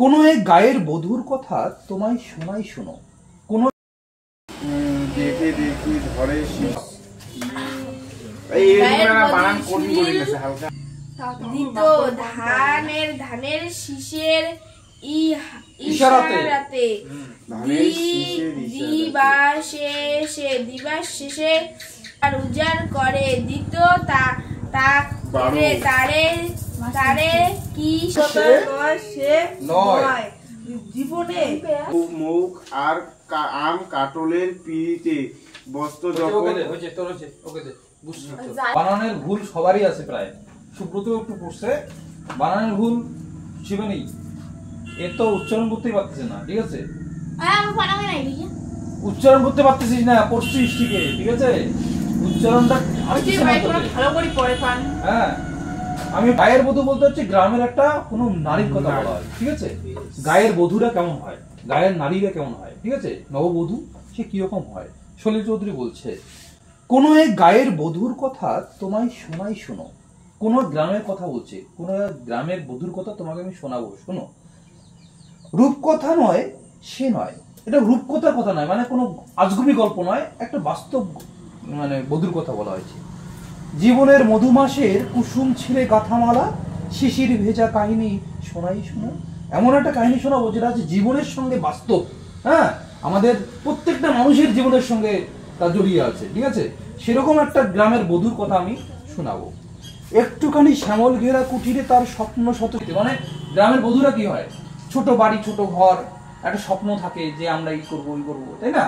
কোনো এক গায়ের বধূর কথা তোমায় শোনাই শোনো। কোনো দেখে দেখি ধরে ধানের শীষের ইশারাতে দিবাস শেষে আর উজাড় করে দিত তারে কি জীবনে মুখ আর আম কাটলের পিড়িতে বস্ত্র যখন বানানের ভুল সবারই আছে প্রায়। সুব্রত একটু পড়ছে বানানের ভুল শিবানী এর তো উচ্চারণ করতেই পারতেছে না, ঠিক আছে? উচ্চারণ করতে পারতেছিস না, পড়ছিস ঠিকই, ঠিক আছে? উচ্চারণটা ভালো করে পড়ে পান। হ্যাঁ, আমি গায়ের বধূ বলতে হচ্ছে গ্রামের একটা কোনো নারীর কথা বলা হয়, ঠিক আছে? গায়ের বধূরা কেমন হয়, গায়ের নারীরা কেমন হয়, ঠিক আছে? নববধূ সে কিরকম হয়। সলিল চৌধুরী বলছে কোনো এক গায়ের বধূর কথা তোমায় শোনাই শোনো। কোনো গ্রামের কথা বলছে, কোনো গ্রামের বধূর কথা তোমাকে আমি শোনাবো, শোনো। রূপকথা নয়, সে নয়, এটা রূপকথার কথা নয়, মানে কোনো আজগুবি গল্প নয়, একটা বাস্তব মানে বধূর কথা বলা হয়েছে। জীবনের মধুমাসের কুসুম ছিঁড়ে গাথামালা, শিশির ভেজা কাহিনী শোনাই শোনো। এমন একটা কাহিনী শোনাবো যেটা আছে জীবনের সঙ্গে বাস্তব। হ্যাঁ, আমাদের প্রত্যেকটা মানুষের জীবনের সঙ্গে তা জড়িয়ে আছে, ঠিক আছে? সেরকম একটা গ্রামের বধূর কথা আমি শোনাবো। একটুখানি শ্যামল ঘেরা কুটিরে তার স্বপ্ন শত, মানে গ্রামের বধূরা কি হয়, ছোট বাড়ি ছোট ঘর, একটা স্বপ্ন থাকে যে আমরা এই করবো ওই করবো, তাই না?